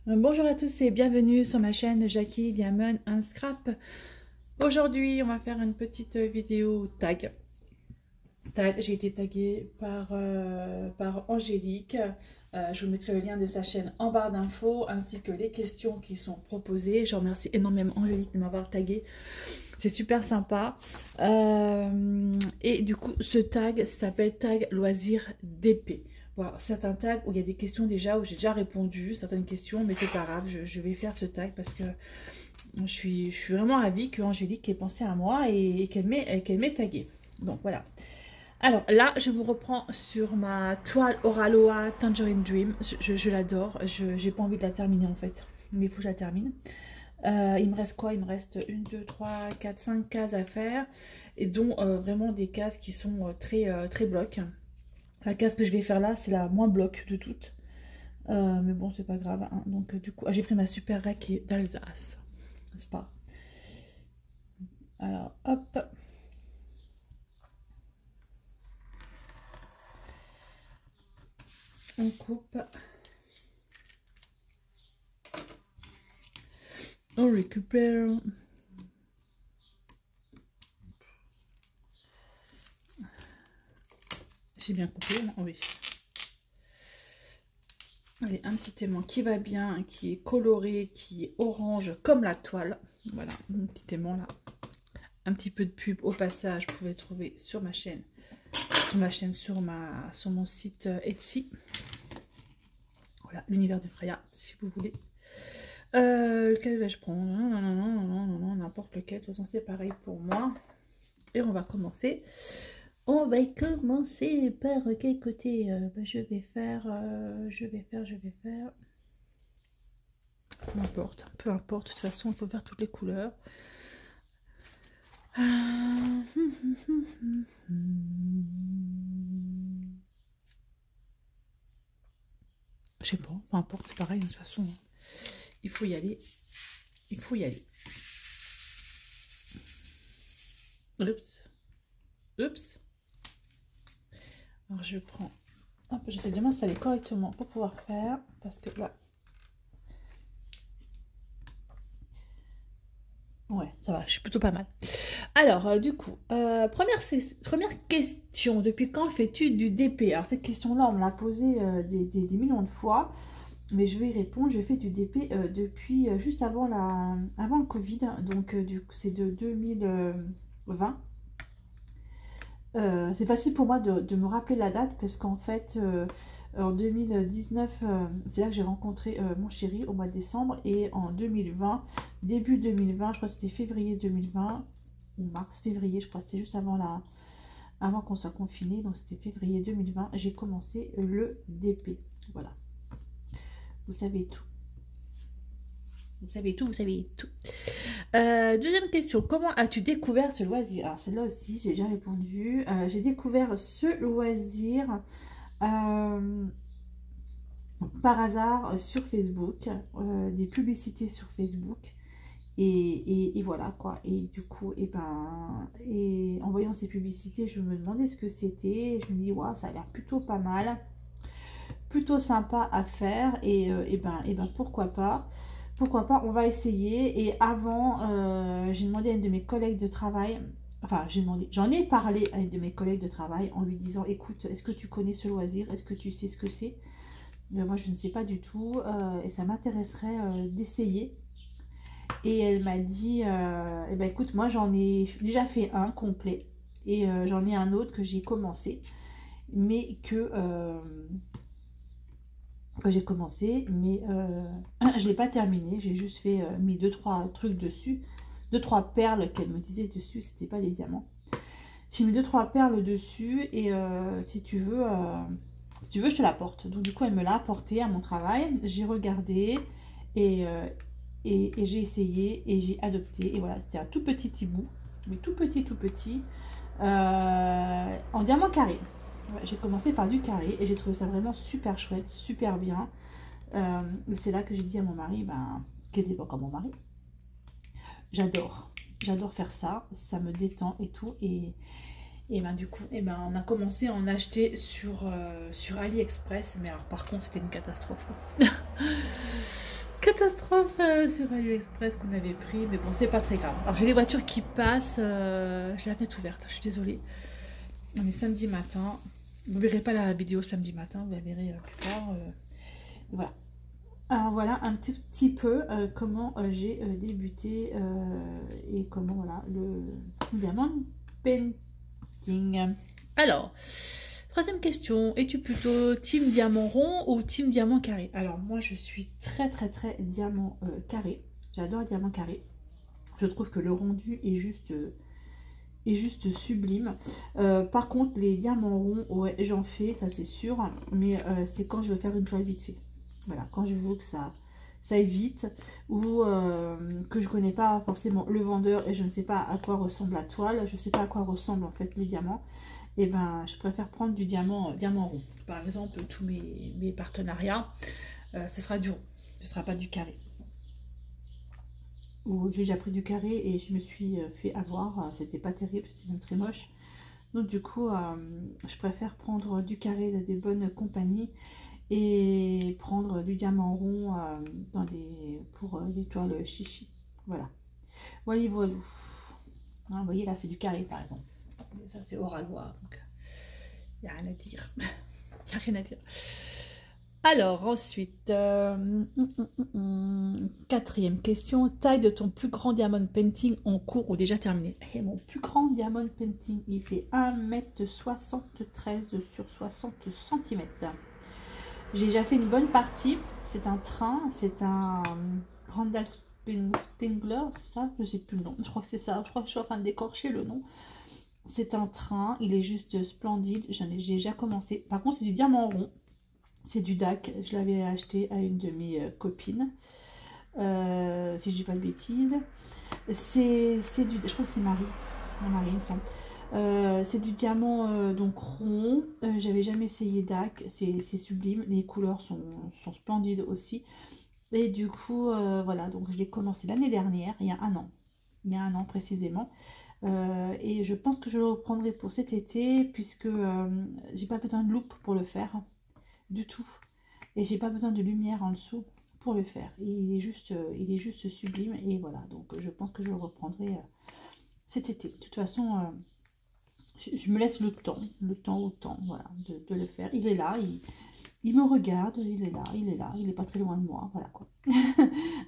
Bonjour à tous et bienvenue sur ma chaîne Jackie Diamond and Scrap. Aujourd'hui, on va faire une petite vidéo tag. J'ai été taguée par Angélique. Je vous mettrai le lien de sa chaîne en barre d'infos ainsi que les questions qui sont proposées. Je remercie énormément Angélique de m'avoir taguée. C'est super sympa. Et du coup, ce tag s'appelle Tag Loisirs d'épée. Voilà, c'est un tag où il y a des questions déjà, où j'ai déjà répondu certaines questions, mais c'est pas grave, je vais faire ce tag parce que je suis vraiment ravie que Angélique ait pensé à moi et qu'elle m'ait tagué. Donc voilà. Alors là, je vous reprends sur ma toile Oraloa Tangerine Dream. Je l'adore, j'ai pas envie de la terminer en fait, mais il faut que je la termine. Il me reste quoi? Il me reste 1, 2, 3, 4, 5 cases à faire, et dont vraiment des cases qui sont très blocs. La case que je vais faire là, c'est la moins bloc de toutes. Mais bon, c'est pas grave. Hein. Donc, du coup, j'ai pris ma super rack d'Alsace. N'est-ce pas? Alors, hop. On coupe. On récupère. J'ai bien coupé, oh oui. Allez, un petit aimant qui va bien, qui est coloré, qui est orange comme la toile. Voilà, un petit aimant là. Un petit peu de pub au passage, vous pouvez trouver sur ma chaîne. Sur mon site Etsy. Voilà, l'univers de Freya, si vous voulez. Lequel vais-je prendre? Non, n'importe lequel. De toute façon, c'est pareil pour moi. Et on va commencer. On va commencer par quel côté? Je vais faire. Peu importe. De toute façon, il faut faire toutes les couleurs. Je sais pas, peu importe, c'est pareil. De toute façon, il faut y aller. Il faut y aller. Oups. Alors je prends. Hop, j'essaie de m'installer correctement pour pouvoir faire. Parce que là. Ouais, ça va, je suis plutôt pas mal. Alors, du coup, première question. Depuis quand fais-tu du DP? Alors, cette question-là, on me l'a posée des millions de fois. Mais je vais y répondre. Je fais du DP depuis juste avant le Covid. Donc, c'est de 2020. C'est facile pour moi de me rappeler la date parce qu'en fait, en 2019, c'est là que j'ai rencontré mon chéri au mois de décembre. Et en 2020, début 2020, je crois que c'était février 2020 ou février, je crois que c'était juste avant qu'on soit confiné. Donc c'était février 2020, j'ai commencé le DP. Voilà, vous savez tout. Vous savez tout. Deuxième question, comment as-tu découvert ce loisir? Alors celle-là aussi, j'ai déjà répondu. J'ai découvert ce loisir par hasard sur Facebook, des publicités sur Facebook. Et voilà quoi. Et du coup, et en voyant ces publicités, je me demandais ce que c'était. Je me dis, waouh, ça a l'air plutôt pas mal, plutôt sympa à faire. Et ben pourquoi pas. Pourquoi pas, on va essayer. Et avant, j'ai demandé à une de mes collègues de travail, enfin j'en ai parlé à une de mes collègues de travail en lui disant, écoute, est-ce que tu connais ce loisir? Est-ce que tu sais ce que c'est? Moi je ne sais pas du tout et ça m'intéresserait d'essayer. Et elle m'a dit, eh ben, écoute, moi j'en ai déjà fait un complet et j'en ai un autre que j'ai commencé, mais que j'ai commencé, mais je ne l'ai pas terminé. J'ai juste mis 2-3 trucs dessus, 2-3 perles qu'elle me disait dessus, c'était pas des diamants. J'ai mis 2-3 perles dessus et si tu veux, je te l'apporte. Donc du coup, elle me l'a apporté à mon travail. J'ai regardé et j'ai essayé et j'ai adopté. Et voilà, c'était un tout petit bout, mais tout petit, en diamant carré. Ouais, j'ai commencé par du carré et j'ai trouvé ça vraiment super chouette, super bien. C'est là que j'ai dit à mon mari, qui n'était pas comme mon mari, j'adore faire ça, ça me détend et tout. Et du coup, on a commencé à en acheter sur AliExpress. Mais alors par contre, c'était une catastrophe quoi. Catastrophe sur AliExpress qu'on avait pris, mais bon, c'est pas très grave. Alors, j'ai les voitures qui passent, j'ai la fenêtre ouverte, je suis désolée. On est samedi matin. Vous verrez pas la vidéo samedi matin, vous la verrez plus tard. Voilà. Alors voilà un petit peu comment j'ai débuté et comment voilà le diamant painting. Alors, troisième question, es-tu plutôt team diamant rond ou team diamant carré? Alors moi je suis très diamant carré. J'adore diamant carré. Je trouve que le rendu est juste sublime. Par contre les diamants ronds, ouais j'en fais, ça c'est sûr, mais c'est quand je veux faire une toile vite fait. Voilà, quand je veux que ça aille vite ou que je connais pas forcément le vendeur et je ne sais pas à quoi ressemble la toile, je ne sais pas à quoi ressemblent en fait les diamants, et ben je préfère prendre du diamant rond. Par exemple, tous mes partenariats, ce sera du rond, ce sera pas du carré. Ou j'ai déjà pris du carré et je me suis fait avoir, c'était pas terrible, c'était même très moche. Donc du coup, je préfère prendre du carré de des bonnes compagnies et prendre du diamant rond pour des toiles chichi. Voilà. Voilà, voilà. Hein, vous voyez, là, c'est du carré, par exemple. Ça, c'est oralois, donc il n'y a rien à dire. Il n'y a rien à dire. Alors, ensuite, quatrième question. Taille de ton plus grand diamond painting en cours ou déjà terminé? Et mon plus grand diamond painting, il fait 1,73 m sur 60 cm. J'ai déjà fait une bonne partie. C'est un train, c'est un Randall Spengler, c'est ça? Je sais plus le nom. Je crois que c'est ça. Je crois que je suis en train de décorcher le nom. C'est un train, il est juste splendide. J'ai déjà commencé. Par contre, c'est du diamant rond. C'est du DAC. Je l'avais acheté à une de mes copines. Si je dis pas de bêtises. C'est du. Je crois que c'est Marie. Marie, il me semble. C'est du diamant donc rond. J'avais jamais essayé DAC, c'est sublime. Les couleurs sont splendides aussi. Et du coup, voilà, donc je l'ai commencé l'année dernière, il y a un an. Il y a un an précisément. Et je pense que je le reprendrai pour cet été, puisque j'ai pas besoin de loupe pour le faire du tout. Et j'ai pas besoin de lumière en dessous pour le faire. Et il est juste sublime. Et voilà, donc je pense que je le reprendrai cet été. De toute façon. Je me laisse le temps, voilà, de le faire. Il est là, il me regarde, il est là, il est pas très loin de moi, voilà quoi.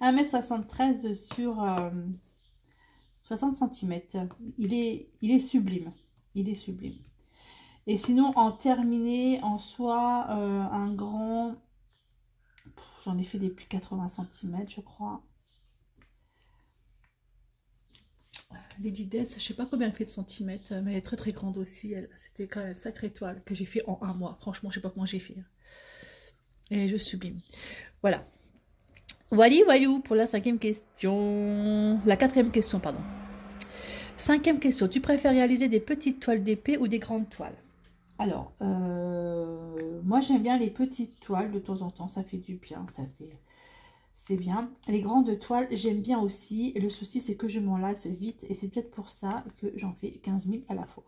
1,73 m sur 60 cm. Il est sublime, il est sublime. Et sinon, en terminé, en soi, un grand, j'en ai fait des plus 80 cm, je crois. Lady Death, je sais pas combien elle fait de centimètres, mais elle est très grande aussi. C'était quand même une sacrée toile que j'ai fait en un mois. Franchement, je sais pas comment j'ai fait. Elle est juste sublime. Voilà. Voilou pour la cinquième question. La quatrième question, pardon. Cinquième question. Tu préfères réaliser des petites toiles d'épée ou des grandes toiles? Alors, moi j'aime bien les petites toiles de temps en temps. Ça fait du bien, c'est bien. Les grandes toiles, j'aime bien aussi. Et le souci, c'est que je m'en lasse vite. Et c'est peut-être pour ça que j'en fais 15 000 à la fois.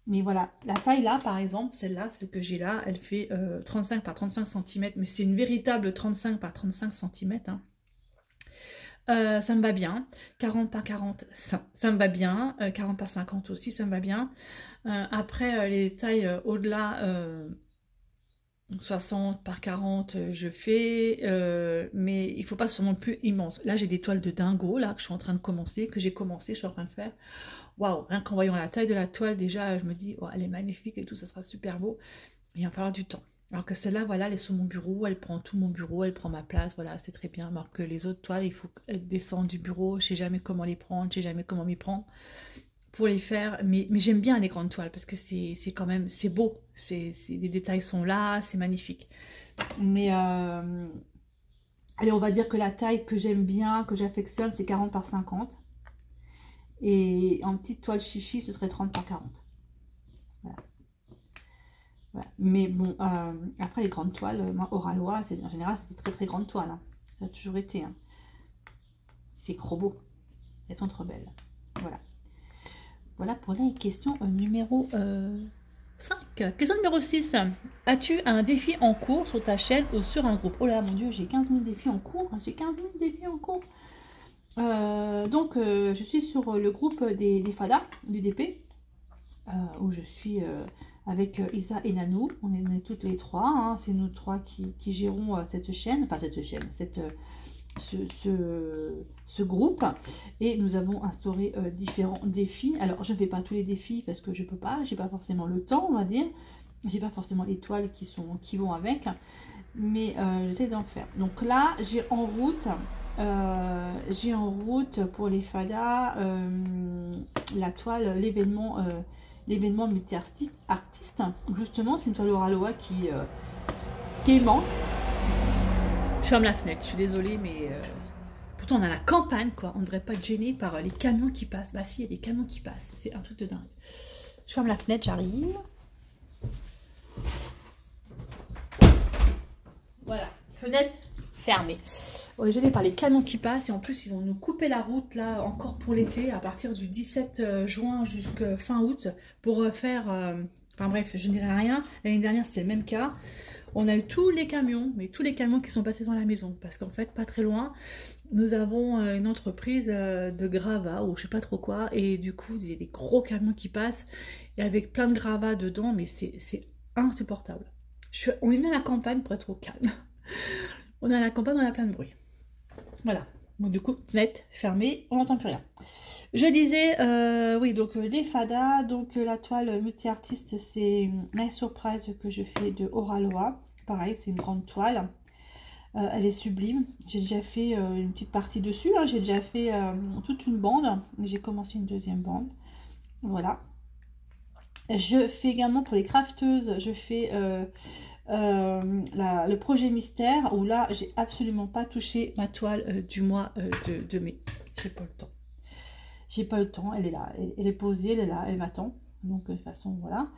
Mais voilà, la taille là, par exemple, celle-là, celle que j'ai là, elle fait 35 par 35 cm. Mais c'est une véritable 35 par 35 cm. Hein. Ça me va bien. 40 par 40, ça me va bien. 40 par 50 aussi, ça me va bien. Après, les tailles au-delà... 60 par 40 je fais, mais il faut pas que ce soit non plus immense. Là j'ai des toiles de dingo là que je suis en train de commencer, je suis en train de faire. Waouh, rien qu'en voyant la taille de la toile déjà je me dis oh, elle est magnifique et tout, ça sera super beau. Il va falloir du temps. Alors que celle-là voilà, elle est sur mon bureau, elle prend tout mon bureau, elle prend ma place, voilà c'est très bien. Alors que les autres toiles il faut qu'elles descendent du bureau, je sais jamais comment les prendre, je sais jamais comment m'y prendre pour les faire, mais j'aime bien les grandes toiles parce que c'est quand même, c'est beau, les détails sont là, c'est magnifique. Mais allez, on va dire que la taille que j'aime bien, que j'affectionne, c'est 40 par 50. Et en petite toile chichi, ce serait 30 par 40. Voilà. Voilà. Mais bon, après les grandes toiles, moi, Oralois, en général, c'est des très grandes toiles. Hein. Ça a toujours été. Hein. C'est trop beau. Elles sont trop belles. Voilà. Voilà pour la question numéro 5. Question numéro 6. As-tu un défi en cours sur ta chaîne ou sur un groupe? Oh là, mon Dieu, j'ai 15 000 défis en cours. J'ai 15 000 défis en cours. Je suis sur le groupe des FADA, du DP, où je suis avec Isa et Nanou. On est toutes les trois. Hein. C'est nous trois qui gérons cette chaîne. Enfin, cette chaîne, ce groupe, et nous avons instauré différents défis. Alors je ne fais pas tous les défis parce que je peux pas, j'ai pas forcément le temps, on va dire, j'ai pas forcément les toiles qui vont avec, mais j'essaie d'en faire. Donc là j'ai en route pour les FADA la toile, l'événement multi-artiste. Justement, c'est une toile Oraloa qui est immense. Je ferme la fenêtre, je suis désolée, mais pourtant on a la campagne, quoi. On ne devrait pas être gêné par les camions qui passent. Bah si, il y a des camions qui passent, c'est un truc de dingue. Je ferme la fenêtre, j'arrive. Voilà, fenêtre fermée. On est gêné par les camions qui passent et en plus ils vont nous couper la route là encore pour l'été à partir du 17 juin jusqu'à fin août pour faire... Enfin bref, je ne dirai rien. L'année dernière c'était le même cas. On a eu tous les camions, mais tous les camions qui sont passés devant la maison. Parce qu'en fait, pas très loin, nous avons une entreprise de gravats ou je sais pas trop quoi. Et du coup, il y a des gros camions qui passent et avec plein de gravats dedans, mais c'est insupportable. On est même à la campagne pour être au calme. On est à la campagne, on a plein de bruit. Voilà. Donc du coup, fenêtre fermée, on n'entend plus rien. Je disais, oui, donc les FADA, donc la toile multi-artiste, c'est la surprise que je fais de Oraloa. Pareil, c'est une grande toile. Elle est sublime. J'ai déjà fait une petite partie dessus. Hein. J'ai déjà fait toute une bande. J'ai commencé une deuxième bande. Voilà. Je fais également pour les crafteuses, je fais le projet mystère où là, j'ai absolument pas touché ma toile du mois de mai. J'ai pas le temps. J'ai pas le temps, elle est là, elle est posée, elle est là, elle m'attend. Donc de toute façon, voilà.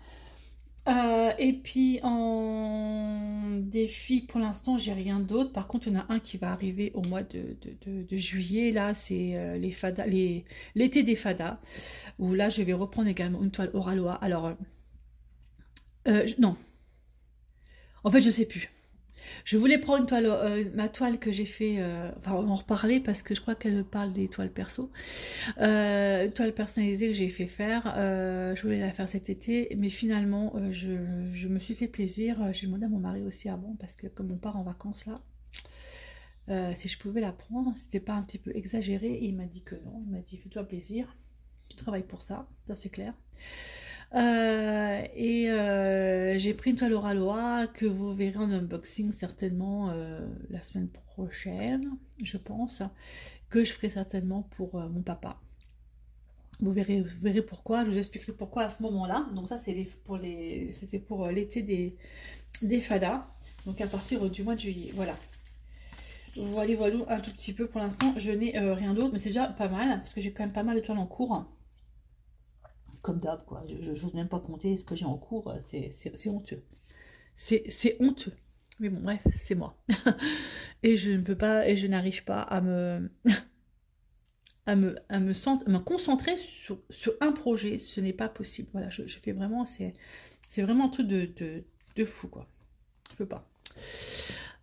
Et puis en défi, pour l'instant, j'ai rien d'autre. Par contre, il y en a un qui va arriver au mois de juillet. Là, c'est les FADA, l'été des FADA. Où là, je vais reprendre également une toile Oraloa. Alors, non. En fait, je sais plus. Je voulais prendre une toile, ma toile que j'ai fait, enfin on va en reparler parce que je crois qu'elle parle des toiles perso. Une toile personnalisée que j'ai fait faire, je voulais la faire cet été, mais finalement je me suis fait plaisir. J'ai demandé à mon mari aussi avant parce que comme on part en vacances là, si je pouvais la prendre, c'était pas un petit peu exagéré, et il m'a dit que non, il m'a dit fais-toi plaisir, tu travailles pour ça c'est clair. J'ai pris une toile Oraloa que vous verrez en unboxing certainement la semaine prochaine, je pense, que je ferai certainement pour mon papa. Vous verrez pourquoi, je vous expliquerai pourquoi à ce moment-là. Donc ça c'était pour l'été des FADA, donc à partir du mois de juillet, voilà. Voilà un tout petit peu pour l'instant, je n'ai rien d'autre, mais c'est déjà pas mal, parce que j'ai quand même pas mal de toiles en cours. Comme d'hab, quoi. Je n'ose même pas compter ce que j'ai en cours. C'est honteux. C'est honteux. Mais bon, bref, c'est moi. Et je ne peux pas, et je n'arrive pas à me concentrer sur un projet. Ce n'est pas possible. Voilà, je fais vraiment, c'est vraiment un truc de fou, quoi. Je peux pas.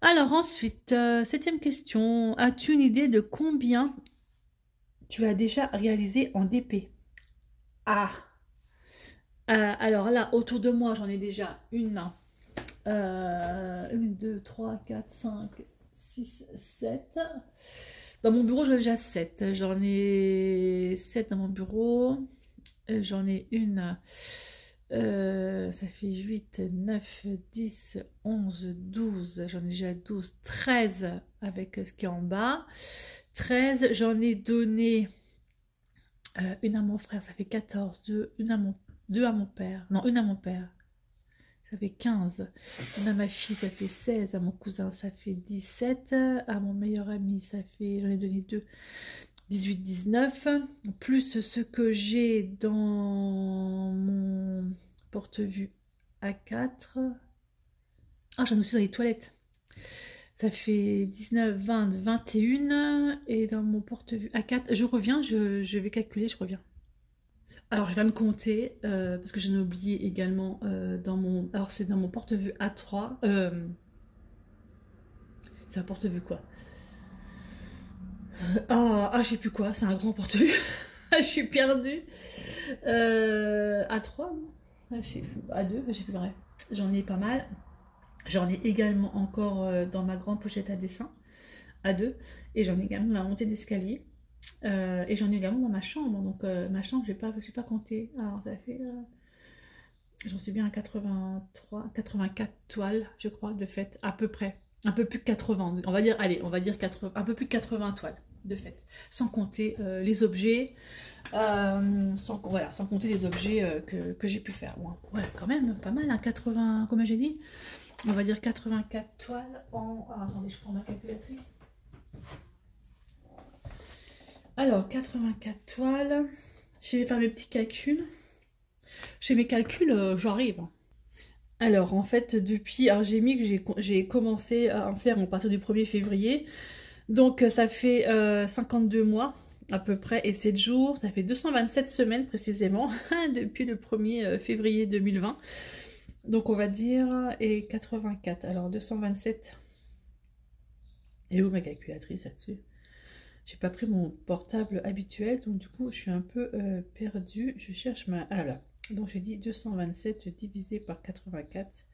Alors ensuite, 7e question. As-tu une idée de combien tu as déjà réalisé en DP? Ah! Alors là, autour de moi, j'en ai déjà une, 2, 3, 4, 5, 6, 7. Dans mon bureau, j'en ai déjà 7. J'en ai 7 dans mon bureau. J'en ai une, ça fait 8, 9, 10, 11, 12. J'en ai déjà 12, 13 avec ce qui est en bas. 13, j'en ai donné une à mon frère, ça fait 14, une à mon père, non, une à mon père, ça fait 15, une à ma fille, ça fait 16, à mon cousin, ça fait 17, à mon meilleur ami, ça fait, j'en ai donné 2, 18, 19, plus ce que j'ai dans mon porte-vue A4, ah, j'en ai aussi dans les toilettes, ça fait 19, 20, 21, et dans mon porte-vue A4, je reviens, je vais calculer, je reviens. Alors je viens de compter, parce que j'en ai oublié également dans mon... Alors c'est dans mon porte-vue A3. C'est un porte-vue quoi? Je sais plus quoi, c'est un grand porte-vue. Je suis perdue. A3, non? A2, je sais plus vrai. J'en ai pas mal. J'en ai également encore dans ma grande pochette à dessin, A2. Et j'en ai également dans la montée d'escalier. Et j'en ai également dans ma chambre. Donc ma chambre, je n'ai pas compté. Alors ça fait... j'en suis bien à 83, 84 toiles, je crois, de fait, à peu près. Un peu plus de 80. On va dire, allez, on va dire 80, un peu plus de 80 toiles, de fait. Sans compter les objets. Voilà, sans compter les objets que j'ai pu faire. Ouais, quand même, pas mal, hein, 80, comme j'ai dit. On va dire 84 toiles en... Ah, attendez, je prends ma calculatrice. Alors, 84 toiles. Je vais faire mes petits calculs. Chez mes calculs, j'arrive. Alors, en fait, depuis... Alors, j'ai mis que j'ai commencé à en faire à partir du 1er février. Donc, ça fait 52 mois, à peu près, et 7 jours. Ça fait 227 semaines, précisément, depuis le 1er février 2020. Donc, on va dire... Et 84. Alors, 227... Et où ma calculatrice là-dessus? J'ai pas pris mon portable habituel, donc du coup, je suis un peu perdue. Je cherche ma... Ah là. Donc j'ai dit 227 divisé par 84.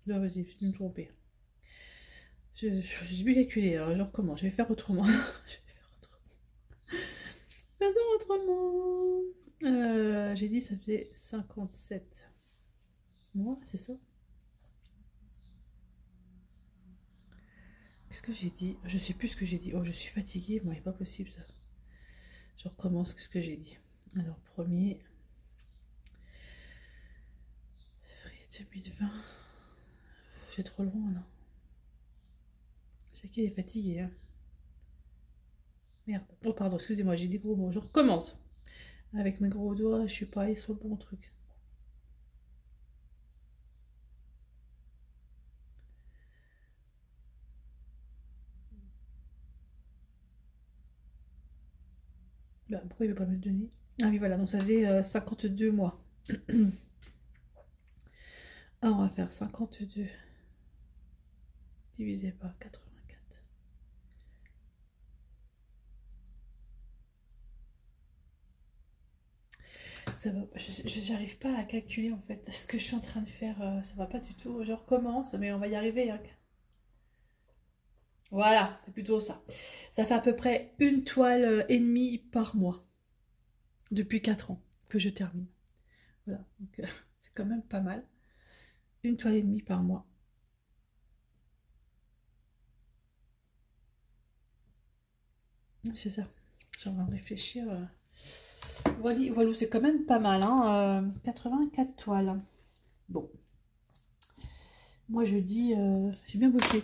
Non, vas-y, je vais me tromper. Je suis plus calculé, alors je recommence. Je vais faire autrement. Je vais faire autrement. Faisons autrement. J'ai dit ça faisait 57 mois, c'est ça? Qu'est-ce que j'ai dit? Je sais plus ce que j'ai dit. Oh, je suis fatiguée. Moi, il n'est pas possible ça. Je recommence ce que j'ai dit. Alors, 1er février 2020. J'ai trop loin là. C'est qu'il est fatigué. Hein. Merde. Oh, pardon, excusez-moi, j'ai dit gros mots. Je recommence. Avec mes gros doigts, je suis pas allée sur le bon truc. Bah, pourquoi il veut pas me le donner? Ah oui, voilà, donc ça faisait 52 mois. Ah, on va faire 52 divisé par 84. Ça va, j'arrive pas à calculer en fait ce que je suis en train de faire, ça va pas du tout. Je recommence, mais on va y arriver. Hein. Voilà, c'est plutôt ça. Ça fait à peu près une toile et demie par mois depuis 4 ans que je termine. Voilà, donc c'est quand même pas mal. Une toile et demie par mois. C'est ça. J'ai envie de réfléchir. Voilà, c'est quand même pas mal. Hein, 84 toiles. Bon. Moi, je dis, j'ai bien bossé.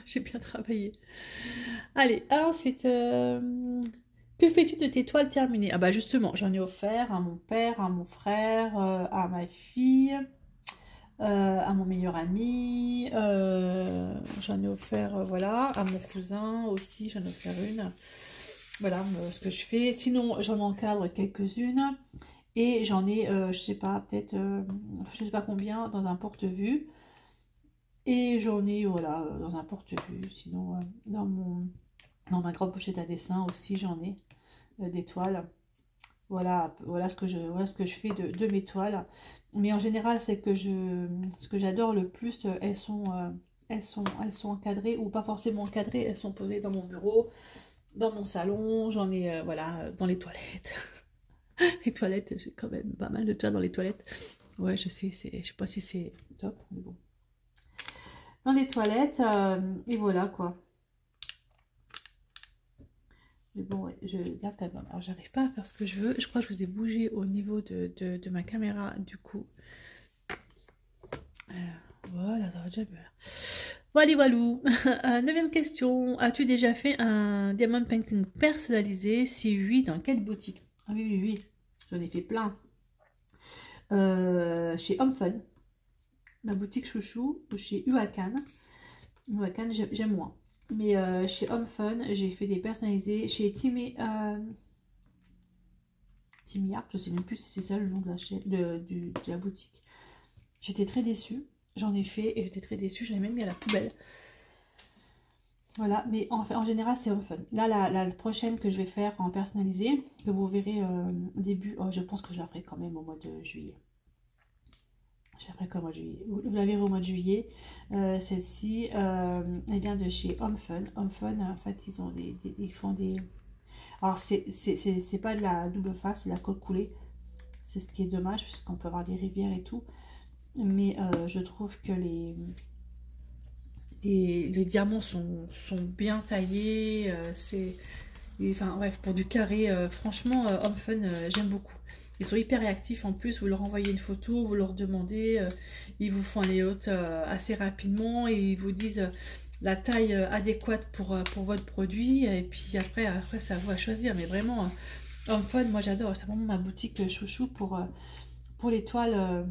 J'ai bien travaillé. Allez, ensuite, que fais-tu de tes toiles terminées? Ah bah justement, j'en ai offert à mon père, à mon frère, à ma fille, à mon meilleur ami. J'en ai offert, voilà, à mon cousin aussi, j'en ai offert une. Voilà ce que je fais. Sinon, j'en encadre quelques-unes. Et j'en ai, je sais pas, peut-être, je sais pas combien, dans un porte-vue. Et j'en ai, voilà, dans un porte-vue. Sinon, dans ma grande pochette à dessin aussi, j'en ai des toiles. Voilà ce que je fais de mes toiles. Mais en général, c'est que ce que j'adore le plus, elles sont encadrées ou pas forcément encadrées. Elles sont posées dans mon bureau, dans mon salon. J'en ai, voilà, dans les toilettes. Les toilettes, j'ai quand même pas mal de toiles dans les toilettes. Ouais, je sais pas si c'est top, mais bon. Dans les toilettes, et voilà quoi. Mais bon, ouais, je garde ta bonne. Alors, j'arrive pas à faire ce que je veux. Je crois que je vous ai bougé au niveau de ma caméra, du coup. Voilà, ça va déjà mieux. Voilà, voilou. 9e question. As-tu déjà fait un diamond painting personnalisé? Si oui, dans quelle boutique? Ah oui, oui, oui. J'en ai fait plein. Chez Home Fun, ma boutique chouchou, ou chez Uakan. Wakan, j'aime moins. Mais chez Home Fun, j'ai fait des personnalisés. Chez Timmy Art, je sais même plus si c'est ça le nom de la boutique. J'étais très déçue. J'en ai fait et j'étais très déçue. Je l'ai même mis à la poubelle. Voilà, mais en général, c'est Home Fun. Là, la prochaine que je vais faire en personnalisé, que vous verrez début... Oh, je pense que je la ferai quand même au mois de juillet. Je la ferai comme au mois de juillet. Vous la verrez au mois de juillet. Celle-ci, elle vient de chez Home Fun. Home Fun, en fait, ils font des... Alors, c'est pas de la double face, c'est la colle coulée. C'est ce qui est dommage, puisqu'on peut avoir des rivières et tout. Mais je trouve que les diamants sont bien taillés. Enfin, bref, pour du carré, franchement, Home Fun, j'aime beaucoup. Ils sont hyper réactifs en plus. Vous leur envoyez une photo, vous leur demandez. Ils vous font les hautes assez rapidement. Et ils vous disent... la taille adéquate pour votre produit, et puis après c'est à vous à choisir. Mais vraiment, Home Fun, moi j'adore, c'est vraiment ma boutique chouchou pour les toiles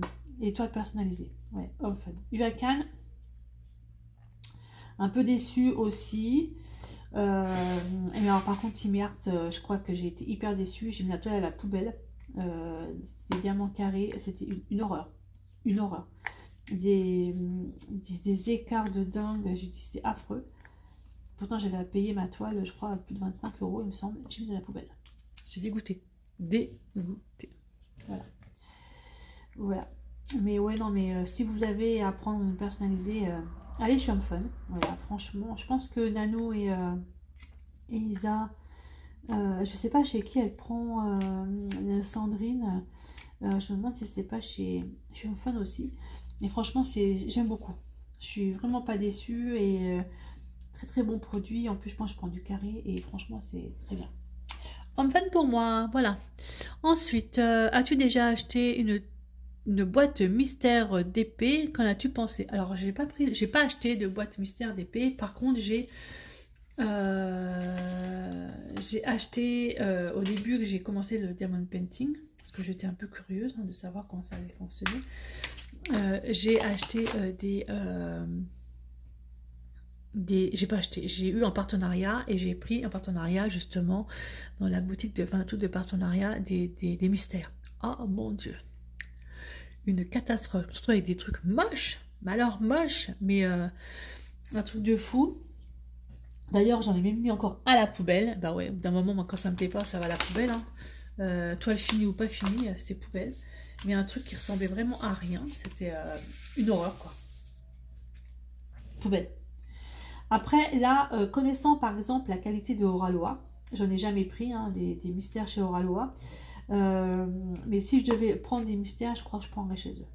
personnalisées. Ouais, Home Fun. Wakan, un peu déçue aussi. Et alors par contre Timmy Art, je crois que j'ai été hyper déçue. J'ai mis la toile à la poubelle. C'était des diamants carrés, c'était une horreur. Une horreur. Des écarts de dingue, j'ai dit c'est affreux. Pourtant j'avais à payer ma toile, je crois à plus de 25 € il me semble. J'ai mis dans la poubelle. J'ai dégoûté. Dégoûté. Voilà. Voilà. Mais ouais, non, mais si vous avez à apprendre à personnaliser, allez chez Home Fun. Voilà, franchement, je pense que Nano et Isa, je sais pas chez qui elle prend Sandrine. Je me demande si c'est pas chez Home Fun aussi. Et franchement, j'aime beaucoup. Je suis vraiment pas déçue et très très bon produit. En plus, je pense que je prends du carré et franchement, c'est très bien. Home Fun pour moi, voilà. Ensuite, as-tu déjà acheté une boîte mystère d'épée? Qu'en as-tu pensé? Alors, j'ai pas acheté de boîte mystère d'épée. Par contre, j'ai acheté au début que j'ai commencé le diamond painting parce que j'étais un peu curieuse de savoir comment ça allait fonctionner. J'ai acheté j'ai pas acheté, j'ai eu en partenariat et j'ai pris en partenariat justement dans la boutique de tout de partenariat des mystères. Oh mon dieu, une catastrophe. Je trouve avec des trucs moches, mais alors moches, mais un truc de fou. D'ailleurs, j'en ai même mis encore à la poubelle. Bah ouais, d'un moment, moi, quand ça me plaît pas, ça va à la poubelle. Hein. Toile finie ou pas finie, c'était poubelle. Mais un truc qui ressemblait vraiment à rien. C'était une horreur, quoi. Poubelle. Après, là, connaissant par exemple la qualité de Oraloa, j'en ai jamais pris hein, des mystères chez Oraloa. Mais si je devais prendre des mystères, je crois que je prendrais chez eux.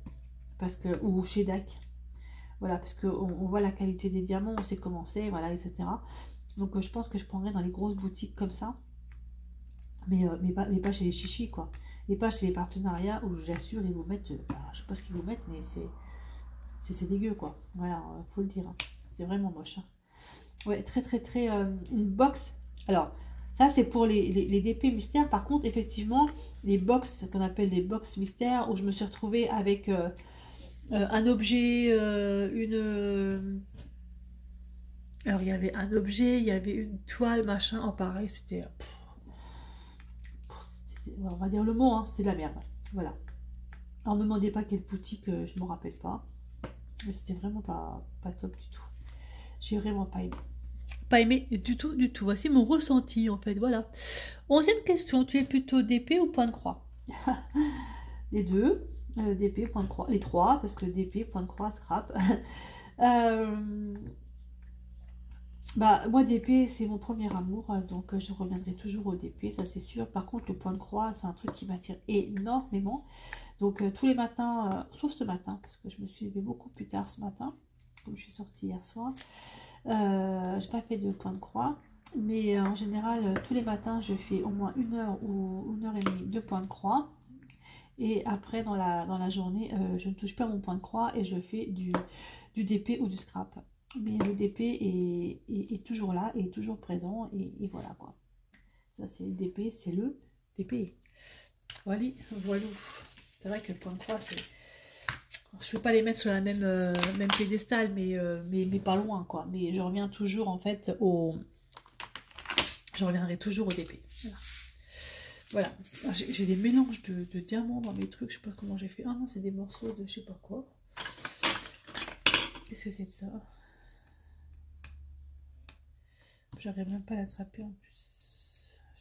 Parce que, ou chez DAC. Voilà, parce qu'on voit la qualité des diamants, on sait comment c'est, voilà, etc. Donc je pense que je prendrais dans les grosses boutiques comme ça. Mais pas chez les chichis, quoi. Et pas chez les partenariats où j'assure, ils vous mettent, je sais pas ce qu'ils vous mettent, mais c'est dégueu, quoi. Voilà, faut le dire. Hein. C'est vraiment moche. Hein. Ouais, très, une box. Alors, ça, c'est pour les DP mystères. Par contre, effectivement, les box, qu'on appelle des box mystères, où je me suis retrouvée avec un objet, alors, il y avait un objet, il y avait une toile, machin. Oh, pareil, c'était... on va dire le mot, hein, c'était de la merde. Voilà. Alors, ne me demandez pas quelle boutique, je ne me rappelle pas. Mais c'était vraiment pas top du tout. J'ai vraiment pas aimé. Pas aimé du tout, du tout. Voici mon ressenti, en fait, voilà. 11e question, tu es plutôt DP ou point de croix? Les deux, DP, point de croix. Les trois, parce que DP, point de croix, scrap. Bah, moi, DP, c'est mon premier amour, donc je reviendrai toujours au DP, ça c'est sûr. Par contre, le point de croix, c'est un truc qui m'attire énormément. Donc, tous les matins, sauf ce matin, parce que je me suis levée beaucoup plus tard ce matin, comme je suis sortie hier soir. J'ai pas fait de point de croix, mais en général, tous les matins, je fais au moins 1 heure ou 1 heure et demie de point de croix. Et après, dans la journée, je ne touche pas mon point de croix et je fais du DP ou du scrap. Mais le DP est toujours là, est toujours présent et voilà quoi. Ça c'est le DP, c'est le DP. Voilà, voilà. C'est vrai que le point de croix Je peux pas les mettre sur la même piédestal, mais pas loin, quoi. Mais je reviens toujours, en fait, je reviendrai toujours au DP. Voilà. J'ai des mélanges de diamants dans mes trucs. Je sais pas comment j'ai fait. Ah non, c'est des morceaux de je sais pas quoi. Qu'est-ce que c'est de ça? J'arrive même pas à l'attraper en plus.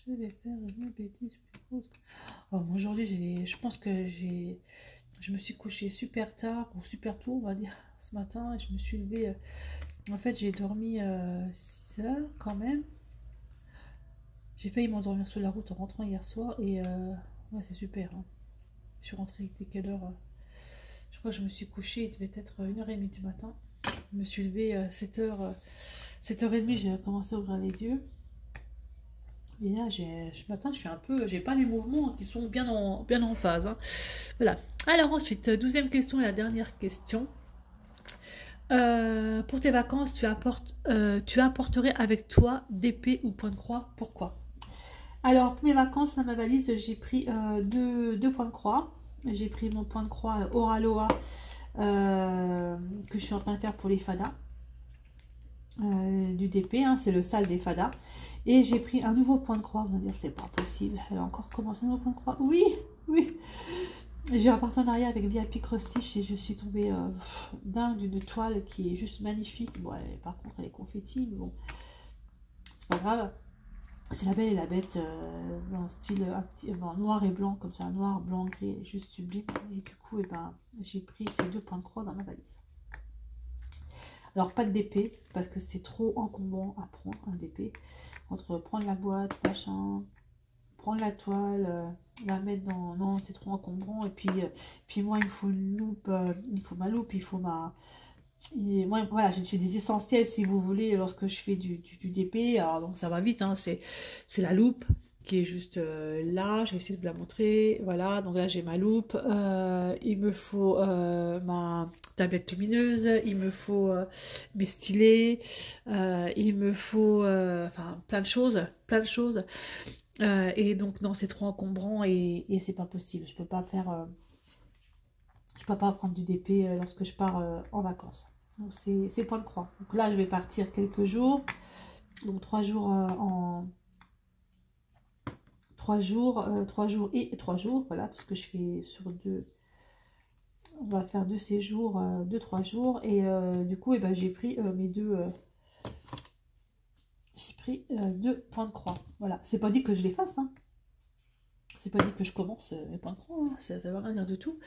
Je vais faire une bêtise plus grosse. Oh, aujourd'hui, je pense que je me suis couchée super tard ou super tôt, on va dire, ce matin. Et je me suis levée. En fait, j'ai dormi 6 heures quand même. J'ai failli m'endormir sur la route en rentrant hier soir. Et ouais, c'est super. Hein. Je suis rentrée, il était quelle heure? Je crois que je me suis couchée, il devait être 1h30 du matin. Je me suis levée à 7h, 7h30, j'ai commencé à ouvrir les yeux. Et là, ce matin, je suis un peu, j'ai pas les mouvements qui sont bien en phase. Hein. Voilà. Alors ensuite, 12e question et la dernière question. Pour tes vacances, tu apporterais avec toi d'épée ou point de croix. Pourquoi? Alors, pour mes vacances, dans ma valise, j'ai pris deux points de croix. J'ai pris mon point de croix Oraloa que je suis en train de faire pour les fadas du DP. Hein, c'est le sale des fadas. Et j'ai pris un nouveau point de croix. On va dire, c'est pas possible. Elle a encore commencé un nouveau point de croix. Oui, oui. J'ai un partenariat avec VIP Cross Stitch et je suis tombée dingue d'une toile qui est juste magnifique. Bon, par contre, elle est confetti, mais bon, c'est pas grave. C'est La Belle et la Bête dans un style noir et blanc, comme ça, noir, blanc, gris, juste sublime. Et du coup, j'ai pris ces deux points de croix dans ma valise. Alors, pas de DP, parce que c'est trop encombrant à prendre un DP. Entre prendre la boîte, machin, prendre la toile, la mettre dans... Non, c'est trop encombrant. Et puis moi, il me faut une loupe, il faut ma loupe, il faut ma... Et moi, voilà, j'ai des essentiels, si vous voulez, lorsque je fais du DP. Alors, donc, ça va vite, hein, c'est la loupe qui est juste là. Je vais essayer de vous la montrer. Voilà, donc là, j'ai ma loupe. Il me faut ma tablette lumineuse. Il me faut mes stylets. Il me faut enfin, plein de choses. Plein de choses. Et donc, non, c'est trop encombrant et c'est pas possible. Je peux pas faire... je peux pas prendre du DP lorsque je pars en vacances. Donc c'est point de croix. Donc là, je vais partir quelques jours. Donc 3 jours en... 3 jours et 3 jours. Voilà, parce que je fais sur 2... On va faire 2 séjours, 2-3 jours. Et du coup, j'ai pris mes deux... j'ai pris 2 points de croix. Voilà, c'est pas dit que je les fasse, hein. C'est pas dit que je commence mes points de croix, hein. Ça veut rien dire de tout.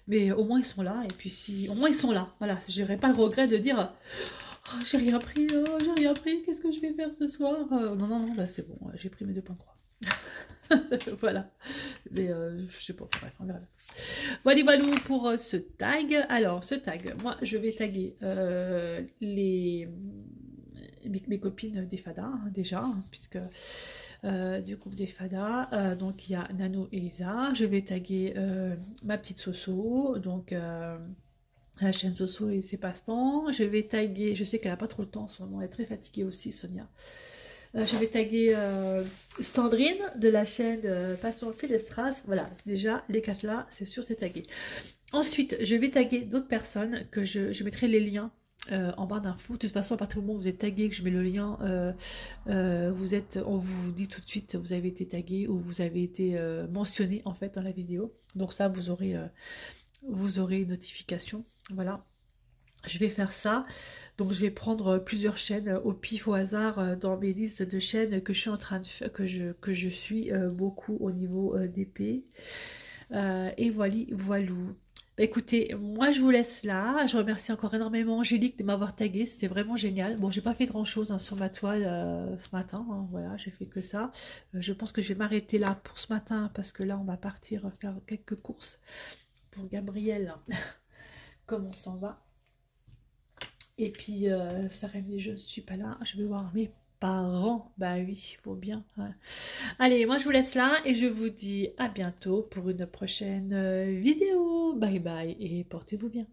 Mais au moins ils sont là. Et puis si au moins ils sont là. Voilà, j'aurais pas le regret de dire oh, j'ai rien pris, qu'est-ce que je vais faire ce soir? Non, bah, c'est bon, j'ai pris mes 2 points de croix. Voilà. Mais je sais pas, bref, on verra. Voilà, voilà pour ce tag. Alors, ce tag, moi je vais taguer mes copines des fadas, hein, déjà, hein, puisque du groupe des fadas, donc il y a Nano et Isa. Je vais taguer ma petite Soso, donc la chaîne Soso et ses passe-temps. Je vais taguer, je sais qu'elle n'a pas trop le temps en ce moment, elle est très fatiguée aussi, Sonia. Je vais taguer Sandrine de la chaîne Passion Philestras. Voilà, déjà les 4 là, c'est sûr, c'est tagué. Ensuite, je vais taguer d'autres personnes que je mettrai les liens en barre d'infos. De toute façon, à partir du moment où vous êtes tagué, que je mets le lien, on vous dit tout de suite vous avez été tagué ou vous avez été mentionné en fait dans la vidéo. Donc ça, vous aurez une notification. Voilà. Je vais faire ça, donc je vais prendre plusieurs chaînes au pif, au hasard, dans mes listes de chaînes que je suis en train de faire, que je suis beaucoup au niveau d'épée. Et voilou. Bah, écoutez, moi je vous laisse là. Je remercie encore énormément Angélique de m'avoir tagué, c'était vraiment génial. Bon, j'ai pas fait grand chose hein, sur ma toile ce matin, hein, voilà, j'ai fait que ça. Je pense que je vais m'arrêter là pour ce matin parce que là on va partir faire quelques courses pour Gabriel. Comme on s'en va. Et puis, ça rêve, je ne suis pas là. Je vais voir mes parents. Bah oui, il faut bien. Ouais. Allez, moi je vous laisse là et je vous dis à bientôt pour une prochaine vidéo. Bye bye et portez-vous bien.